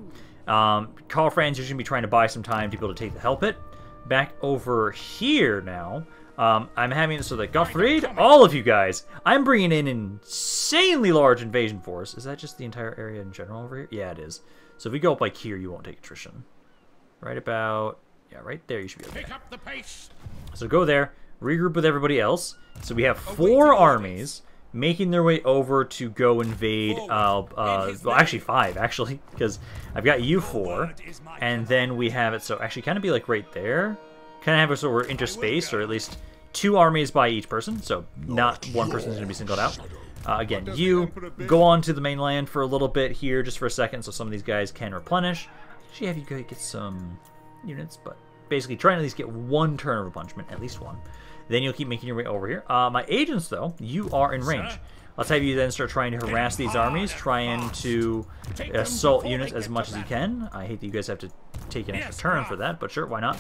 Karl Franz, you're going to be trying to buy some time to be able to take the Hell Pit. Back over here now. I'm having it so that Gottfried, all of you guys, I'm bringing in an insanely large invasion force. Is that just the entire area in general over here? Yeah, it is. So if we go up like here, you won't take attrition. Right about, yeah, right there, you should be okay. Pick up the pace. So go there, regroup with everybody else. So we have 4 armies making their way over to go invade, well, actually 5, actually, because I've got you 4, and then we have it so, actually kind of be like right there. Kind of have it so we're interspaced, or at least 2 armies by each person, so not one person is going to be singled out. Again, you go on to the mainland for a little bit here, just for a second, so some of these guys can replenish. Actually, have you get some units, but basically try and at least get 1 turn of replenishment, at least 1. Then you'll keep making your way over here. My agents, though, you are in range. Let's have you then start trying to harass these armies, trying to assault units as much as you can. I hate that you guys have to take an extra turn for that, but sure, why not?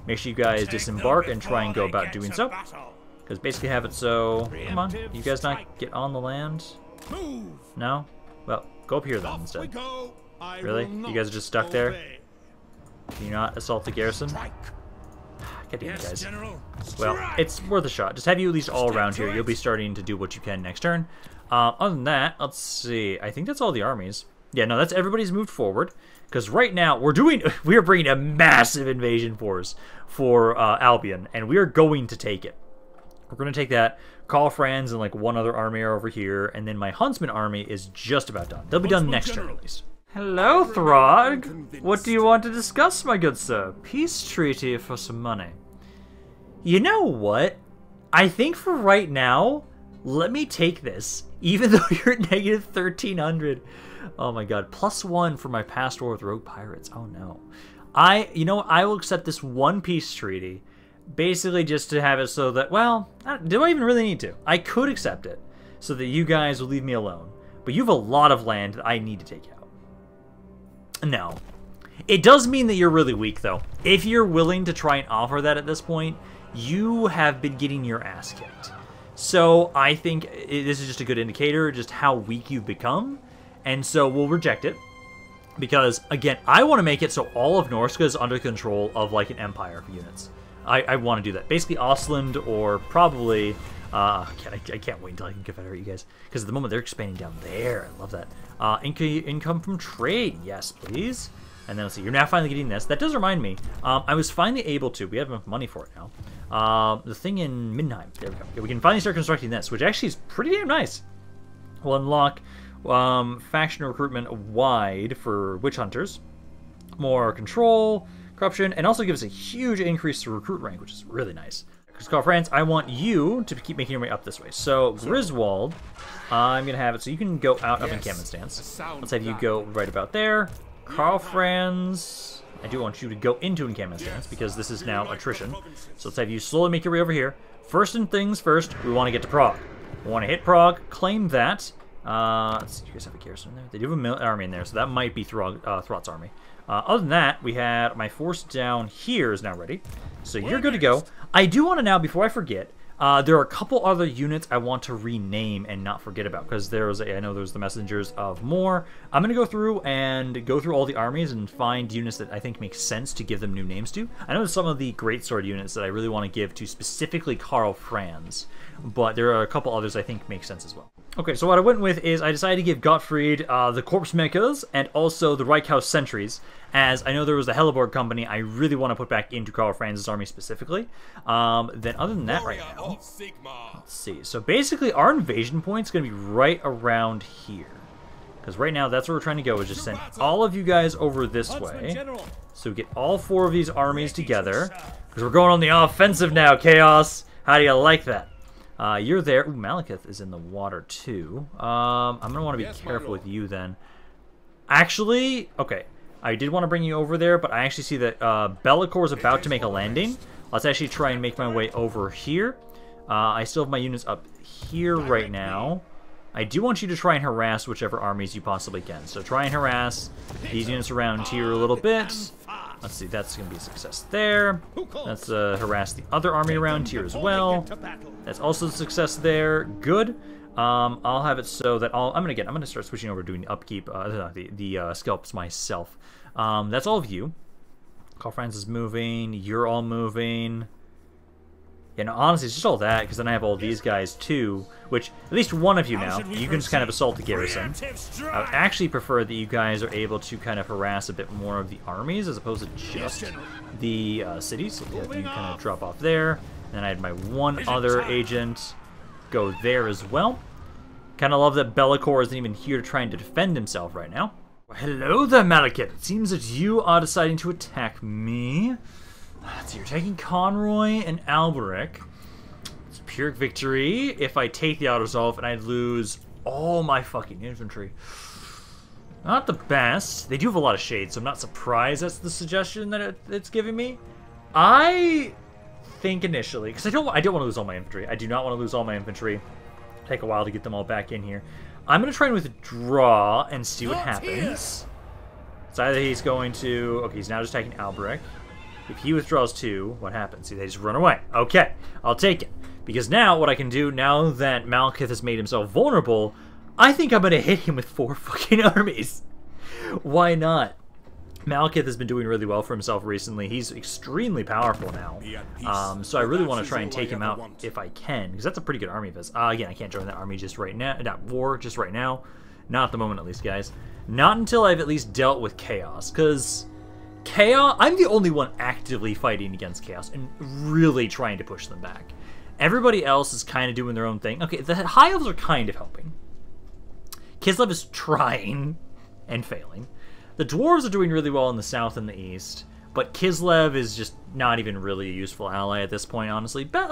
Make sure you guys disembark and try and go about doing so. Because basically have it so... Come on, you guys not get on the land? No? Well, go up here then instead. Really? You guys are just stuck there? Can you not assault the garrison? God damn it, Yes, guys. General. Well, it's worth a shot. Just have you at least all around here. You'll be starting to do what you can next turn. Other than that, let's see. I think that's all the armies. Yeah, no, that's everybody's moved forward. Because right now, we are bringing a massive invasion force for Albion, and we are going to take it. We're going to take that. Karl Franz and like one other army are over here, and then my Huntsman army is just about done. They'll be done next turn at least. Hello, Throg. What do you want to discuss, my good sir? Peace treaty for some money. You know what? I think for right now, let me take this, even though you're at negative 1,300. Oh my god, +1 for my past war with rogue pirates. Oh no. You know what? I will accept this one peace treaty, basically just to have it so that, well, do I even really need to? I could accept it, so that you guys will leave me alone. But you have a lot of land that I need to take out. No. It does mean that you're really weak, though. If you're willing to try and offer that at this point, you have been getting your ass kicked. So I think this is just a good indicator just how weak you've become. And so we'll reject it. Because, again, I want to make it so all of Norsca is under control of, like, an empire of units. I want to do that. Basically, Ostland or probably... I can't wait until I can confederate you guys. Because at the moment, they're expanding down there. I love that. Income from trade. Yes, please. And then let's see. You're now finally getting this. That does remind me. I was finally able to. We have enough money for it now. The thing in Midnight. There we go. Yeah, we can finally start constructing this, which actually is pretty damn nice. We'll unlock faction recruitment wide for witch hunters. More control, corruption, and also gives a huge increase to recruit rank, which is really nice. Because Karl Franz, I want you to keep making your way up this way. So Griswold, I'm gonna have it so you can go out of encampment stance. Let's have you go right about there. Karl Franz, I do want you to go into encampment stance because this is now attrition. So let's have you slowly make your way over here. First things first, we want to get to Prague. We want to hit Prague, claim that. Let's see, do you guys have a garrison in there? They do have an army in there, so that might be Thrott's army. Other than that, we had my force down here is now ready. So you're good to go. I do want to now, before I forget, there are a couple other units I want to rename and not forget about, because I know there's the Messengers of More. I'm going to go through all the armies and find units that I think make sense to give them new names to. I know there's some of the Greatsword units that I really want to give to specifically Karl Franz, but there are a couple others I think make sense as well. Okay, so what I went with is I decided to give Gottfried the Corpse Makers and also the Reichhaus Sentries, as I know there was the Helleborg company I really want to put back into Karl Franz's army specifically. Then other than that right now, let's see. So basically our invasion point is going to be right around here. Because right now that's where we're trying to go, is just send all of you guys over this way. So we get all 4 of these armies together. Because we're going on the offensive now, Chaos. How do you like that? You're there. Ooh, Malekith is in the water too. I'm going to want to be careful with you then. Actually, okay. I did want to bring you over there, but I actually see that Bellicor is about to make a landing. Let's actually try and make my way over here. I still have my units up here right now. I do want you to try and harass whichever armies you possibly can. So try and harass these units around here a little bit. Let's see, that's going to be a success there. Let's harass the other army around here as well. That's also a success there. Good. I'll have it so that I'm going to start switching over to doing the upkeep, the scalps myself. That's all of you. Karl Franz is moving. You're all moving. Yeah, no, honestly, it's just all that, because then I have all these guys, too, which, at least one of you now, you can just kind of assault the garrison. I would actually prefer that you guys are able to kind of harass a bit more of the armies, as opposed to just the cities. So you kind of drop off there. And then I had my one other agent go there as well. Kind of love that Bellicor isn't even here trying to defend himself right now. Well, hello there, Malekith. It seems that you are deciding to attack me. So you're taking Conroy and Alberic. It's a pure victory. If I take the auto-resolve and I lose all my fucking infantry. Not the best. They do have a lot of shades, so I'm not surprised that's the suggestion that it's giving me. I think initially, because I don't want to lose all my infantry. I do not want to lose all my infantry. Take a while to get them all back in here. I'm going to try and withdraw and see what happens. It's either he's going to... Okay, he's now just taking Alberic. If he withdraws 2, what happens? See, they just run away. Okay, I'll take it. Because now, what I can do, now that Malekith has made himself vulnerable, I think I'm going to hit him with 4 fucking armies. Why not? Malekith has been doing really well for himself recently. He's extremely powerful now. So I really want to try and take him out if I can, because that's a pretty good army of his. Again, I can't join that army just right now. That war just right now. Not at the moment, at least, guys. Not until I've at least dealt with Chaos, because Chaos... I'm the only one actively fighting against Chaos and really trying to push them back. Everybody else is kind of doing their own thing. Okay, the High Elves are kind of helping. Kislev is trying and failing. The Dwarves are doing really well in the south and the east, but Kislev is just not even really a useful ally at this point, honestly. But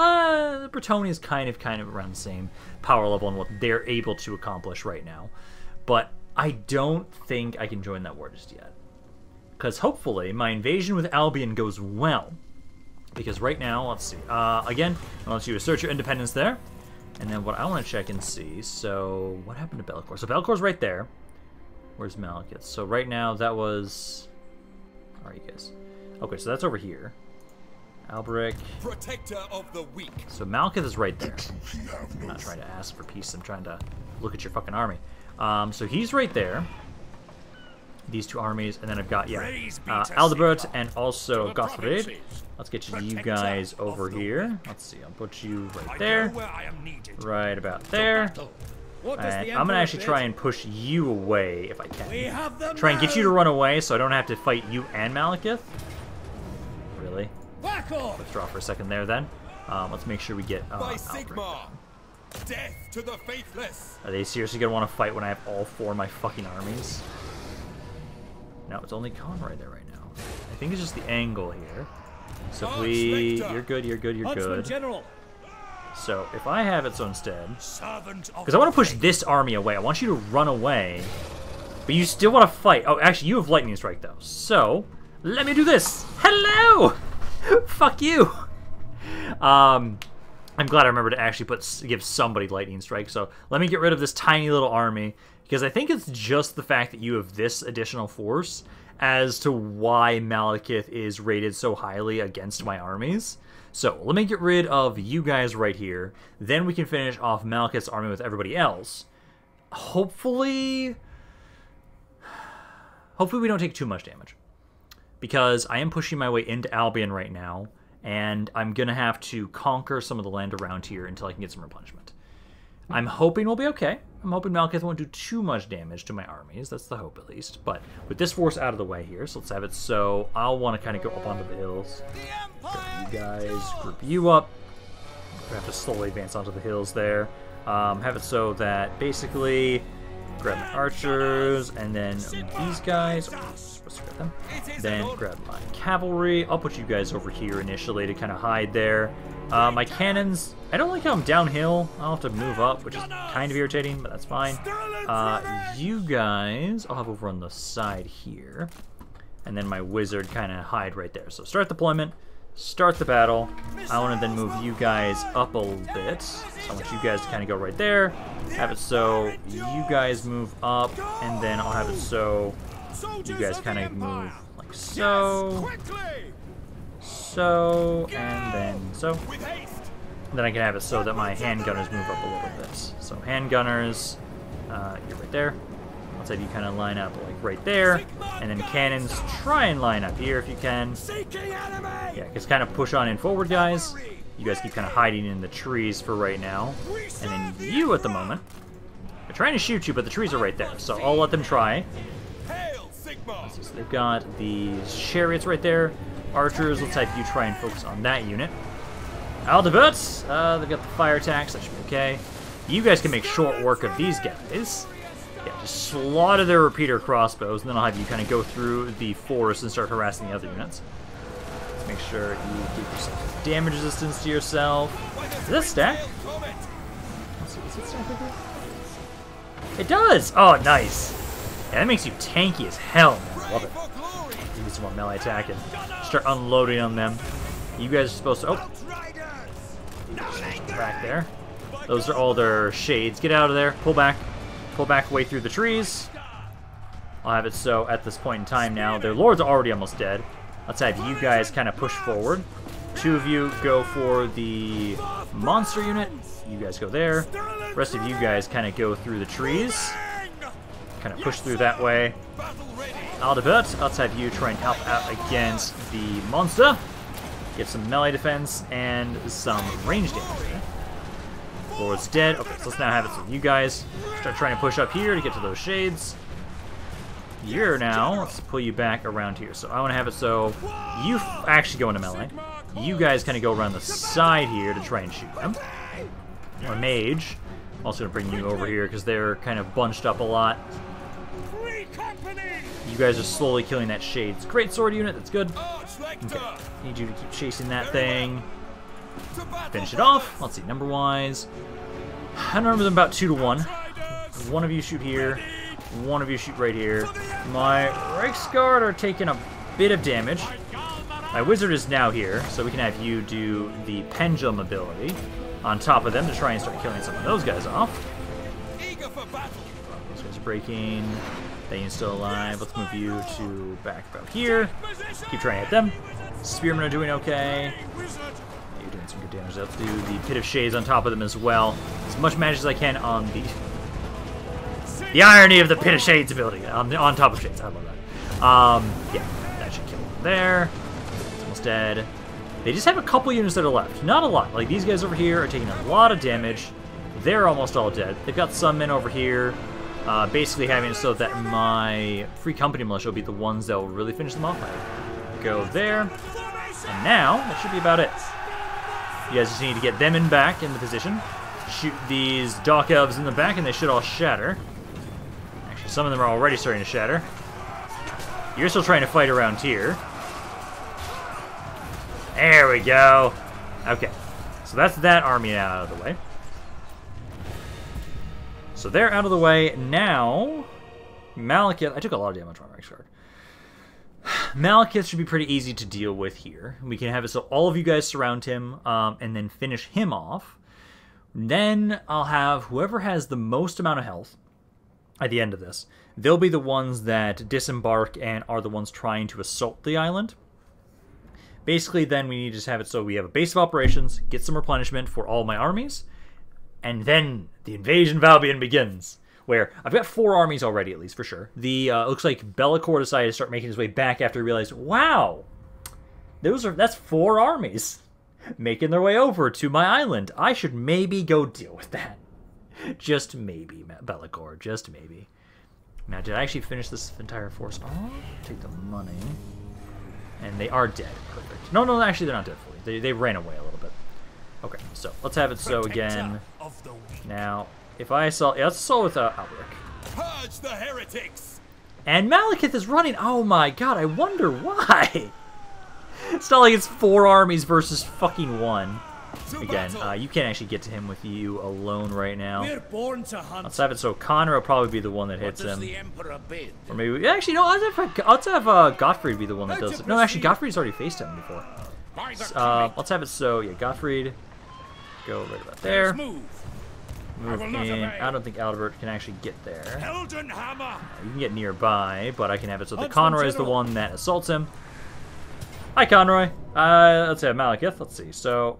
Bretonnia is kind of around the same power level and what they're able to accomplish right now. But I don't think I can join that war just yet. Because hopefully my invasion with Albion goes well. Because right now, let's see. Again, I'll let you assert your independence there. And then what I want to check and see, so what happened to Bellicor? So Bellicor's right there. Where's Malekith? So right now, that was... Where are you guys? Okay, so that's over here. Alberic. Protector of the weak. So Malekith is right there. I'm not trying to ask for peace. I'm trying to look at your fucking army. So he's right there. These two armies. And then I've got, Aldebert and also Gottfried. Let's get you guys over here. Let's see. I'll put you right there. Right about there. And I'm going to actually try and push you away if I can. Try and get you to run away so I don't have to fight you and Malekith. Really? Withdraw for a second there then. Let's make sure we get By Sigmar. Death to the faithless. Are they seriously going to want to fight when I have all four of my fucking armies? No, it's only Conroy there right now. I think it's just the angle here. So if we... You're good, you're good, you're good. So, if I have it so instead... Because I want to push this army away. I want you to run away. But you still want to fight. Oh, actually, you have Lightning Strike, though. So, let me do this. Hello! Fuck you! I'm glad I remembered to actually give somebody Lightning Strike. So, let me get rid of this tiny little army. Because I think it's just the fact that you have this additional force as to why Malekith is rated so highly against my armies. So, let me get rid of you guys right here. Then we can finish off Malekith's army with everybody else. Hopefully we don't take too much damage. Because I am pushing my way into Albion right now. And I'm going to have to conquer some of the land around here until I can get some replenishment. I'm hoping we'll be okay. I'm hoping Malekith won't do too much damage to my armies. That's the hope, at least. But with this force out of the way here, so let's have it so I'll want to kind of go up onto the hills. Grab you guys, group you up. We have to slowly advance onto the hills there. Have it so that basically grab my archers, and then these guys. Let's grab them. Then grab my cavalry. I'll put you guys over here initially to kind of hide there. My cannons, I don't like how I'm downhill. I'll have to move up, which is kind of irritating, but that's fine. You guys, I'll have over on the side here. And then my wizard kind of hide right there. So start deployment, start the battle. I want to then move you guys up a little bit. So I want you guys to kind of go right there. Have it so you guys move up, and then I'll have it so you guys kind of move like so. So, and then so. And then I can have it so that my handgunners move up a little bit. So handgunners, you're right there. Let's have you kind of line up like right there. And then cannons, try and line up here if you can. Yeah, just kind of push on in forward, guys. You guys keep kind of hiding in the trees for right now. And then you at the moment. They're trying to shoot you, but the trees are right there. So I'll let them try. So they've got these chariots right there. Archers, let's have you try and focus on that unit. Aldebert, they've got the fire attacks, that should be okay. You guys can make short work of these guys. Yeah, just slaughter their repeater crossbows, and then I'll have you kind of go through the forest and start harassing the other units. Let's make sure you give yourself damage resistance to yourself. Does this stack? Let's see, does it stack right there? It does! Oh, nice! Yeah, that makes you tanky as hell, man. I love it. Give me some more melee attack and start unloading on them. You guys are supposed to... Oh! Back there. Those are all their shades. Get out of there. Pull back. Pull back away through the trees. I'll have it so at this point in time now, their lords are already almost dead. Let's have you guys kind of push forward. Two of you go for the monster unit. You guys go there. The rest of you guys kind of go through the trees. Kind of push through that way. Aldebert, let's have you try and help out against the monster. Get some melee defense and some range damage. Lord's dead. Okay, so let's now have it so you guys start trying to push up here to get to those shades. You're now, let's pull you back around here. So I want to have it so you actually go into melee. You guys kind of go around the side here to try and shoot them. Or mage. I'm also going to bring you over here because they're kind of bunched up a lot. You guys are slowly killing that Shades greatsword unit. That's good. Okay. Need you to keep chasing that thing. Finish it off. Let's see, number-wise. I remember them about 2 to 1. One of you shoot here. One of you shoot right here. My Reiksguard are taking a bit of damage. My wizard is now here, so we can have you do the pendulum ability on top of them to try and start killing some of those guys off. Those guys are breaking. Dane's still alive. Let's move you to back about here. Keep trying to hit them. Spearmen are doing okay. You're doing some good damage. Let's do the Pit of Shades on top of them as well. As much damage as I can on the irony of the Pit of Shades ability on top of Shades. I love that. Yeah, that should kill them there. It's almost dead. They just have a couple units that are left. Not a lot. Like, these guys over here are taking a lot of damage. They're almost all dead. They've got some men over here. Basically having it so that my Free Company Militia will be the ones that will really finish them off. Go there. And now, that should be about it. You guys just need to get them in back in the position. Shoot these Dock Elves in the back and they should all shatter. Actually, some of them are already starting to shatter. You're still trying to fight around here. There we go. Okay. So that's that army now out of the way. So they're out of the way. Now, Malekith... I took a lot of damage on Reiksguard. Malekith should be pretty easy to deal with here. We can have it so all of you guys surround him and then finish him off. Then I'll have whoever has the most amount of health at the end of this. They'll be the ones that disembark and are the ones trying to assault the island. Basically, then we need to just have it so we have a base of operations, get some replenishment for all my armies, and then the invasion of Albion begins. Where I've got 4 armies already, at least for sure. The looks like Bellicor decided to start making his way back after he realized, wow, that's 4 armies making their way over to my island. I should maybe go deal with that. Just maybe, Bellicor. Just maybe. Now, did I actually finish this entire force? Oh, take the money. And they are dead. Perfect. No, actually they're not dead fully. They ran away a little bit. Okay, so let's have it so again. Now, if I saw... Yeah, let's assault with Alberic. Purge the heretics! And Malekith is running. Oh my god, I wonder why. It's not like it's 4 armies versus fucking 1. Again, you can't actually get to him with you alone right now. We're born to hunt. Let's have it so Connor will probably be the one that hits him. The Emperor bid? Or maybe... Actually, no, let's have Gottfried be the one that does it. No, actually, Gottfried's already faced him before. Let's have it so, yeah, Gottfried. Go right about there. Move in. I don't think Aldebert can actually get there. You can get nearby, but I can have it so the Conroy is the one that assaults him. Hi, Conroy. Let's have Malekith. Let's see. So,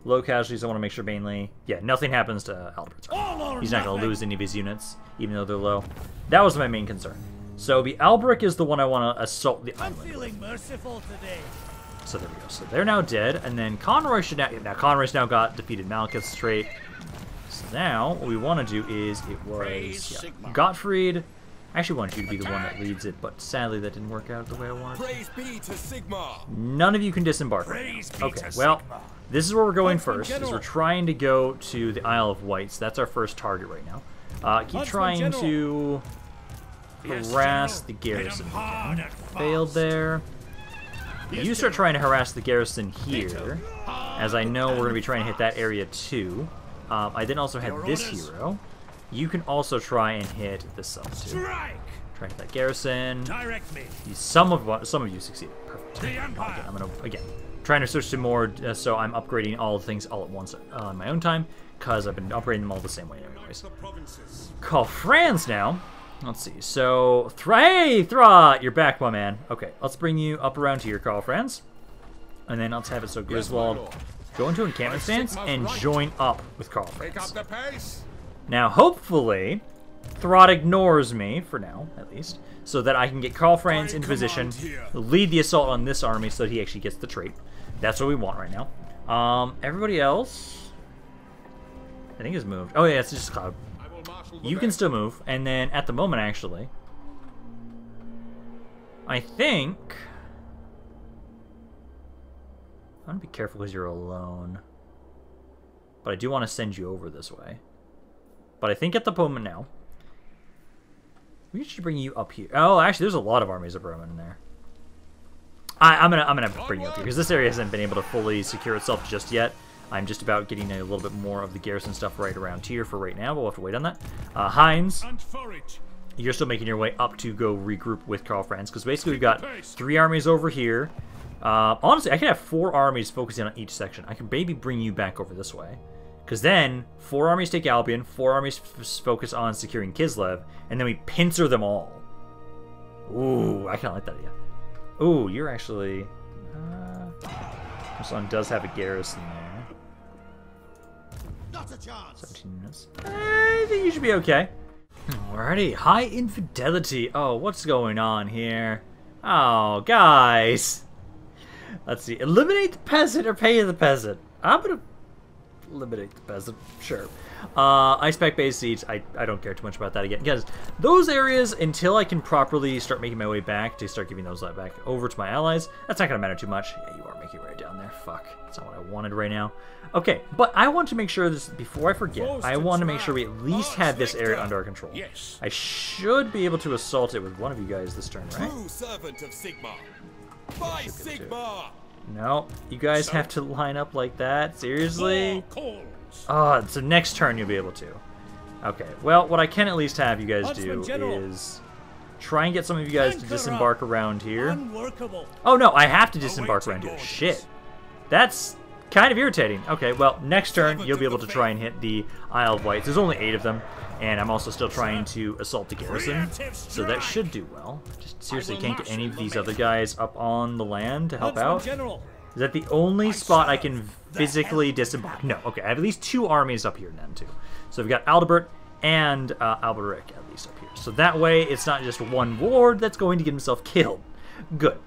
low casualties, I want to make sure mainly... Yeah, nothing happens to Albert's army. He's not going to lose any of his units, even though they're low. That was my main concern. So, the Alberic is the one I want to assault the island with. Feeling merciful today. So there we go. So they're now dead, and then Conroy should now... Now, Conroy's now got defeated Malekith's trait. So now, what we want to do is, it was Gottfried. I actually wanted you to be the one that leads it, but sadly that didn't work out the way I wanted. Praise be to Sigmar. None of you can disembark right now. Okay, well, this is where we're going first, is we're trying to go to the Isle of Wights. That's our first target right now. Keep trying to harass the garrison. Failed there. You start trying to harass the garrison here, as I know we're going to be trying to hit that area too. I then also had this hero. You can also try and hit this sub too. Try to hit that garrison. Some of you succeeded. Perfect. Okay, I'm gonna again trying to switch to more, so I'm upgrading all the things all at once on my own time, because I've been upgrading them all the same way anyways. Karl Franz now. Let's see. So hey, Throt, you're back, my man. Okay, let's bring you up around here, Karl Franz, and then let's have it so Griswold go into encampment stance and join up with Karl Franz. Now, hopefully, Throt ignores me, for now, at least. so that I can get Karl Franz into position, lead the assault on this army so that he actually gets the trait. That's what we want right now. Everybody else, I think, is moved. Oh yeah, it's just Cloud. You can still move, and then at the moment, actually, I think I'm gonna be careful because you're alone. But I do want to send you over this way. But I think at the moment now, we should bring you up here. Oh, actually, there's a lot of armies of Roman in there. I'm gonna bring you up here because this area hasn't been able to fully secure itself just yet. I'm just about getting a little bit more of the garrison stuff right around here for right now, but we'll have to wait on that. Heinz, you're still making your way up to go regroup with Karl Franz, because basically we've got 3 armies over here. Honestly, I could have 4 armies focusing on each section. I could maybe bring you back over this way. Because then, 4 armies take Albion, 4 armies focus on securing Kislev, and then we pincer them all. Ooh, I kind of like that idea. Ooh, you're actually... this one does have a garrison there. Not a chance. 17 units. I think you should be okay. Alrighty, high infidelity. Oh, what's going on here? Oh, guys. Let's see. Eliminate the peasant or pay the peasant. I'm gonna eliminate the peasant. Sure. Ice pack base siege. I don't care too much about that again. Because those areas, until I can properly start making my way back to start giving those back over to my allies, that's not gonna matter too much. Yeah, you are making your way down there. Fuck. That's not what I wanted right now. Okay, but I want to make sure this, before I forget, I want to make sure we at least have this area under our control. Yes. I should be able to assault it with one of you guys this turn, right? True servant of Sigmar. By Sigmar. No, you guys have to line up like that? Seriously? Calls. Oh, so next turn you'll be able to. Okay, well, what I can at least have you guys do is try and get some of you guys to disembark around here. Unworkable. Oh no, I have to disembark around here. Shit. That's kind of irritating. Okay, well, next turn you'll be able to try and hit the Isle of Wights. There's only 8 of them, and I'm also still trying to assault the garrison, so that should do well. Just seriously can't get any of these other guys up on the land to help out. Is that the only spot I can physically disembark? No. Okay, I have at least 2 armies up here then, too. So we've got Aldebert and Alberic at least up here. So that way, it's not just one ward that's going to get himself killed. Good.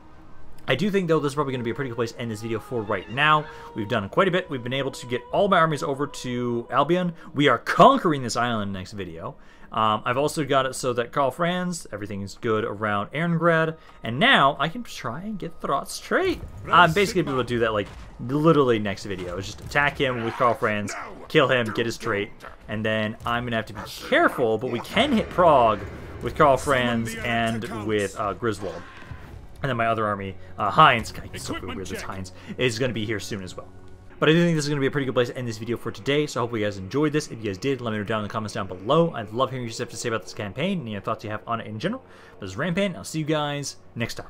I do think, though, this is probably going to be a pretty good place to end this video for right now. We've done quite a bit. We've been able to get all my armies over to Albion. We are conquering this island in the next video. I've also got it so that Karl Franz, everything is good around Erengrad, and now I can try and get Thrott's trait. I'm basically able to do that, like, literally next video. It's just attack him with Karl Franz, kill him, get his trait, and then I'm going to have to be careful, but we can hit Prague with Karl Franz and with Griswold. And then my other army, Heinz, God, it's so weird this Heinz, is going to be here soon as well. But I do think this is going to be a pretty good place to end this video for today, so I hope you guys enjoyed this. If you guys did, let me know down in the comments down below. I'd love hearing what you have to say about this campaign and any thoughts you have on it in general. This is Rampaned, I'll see you guys next time.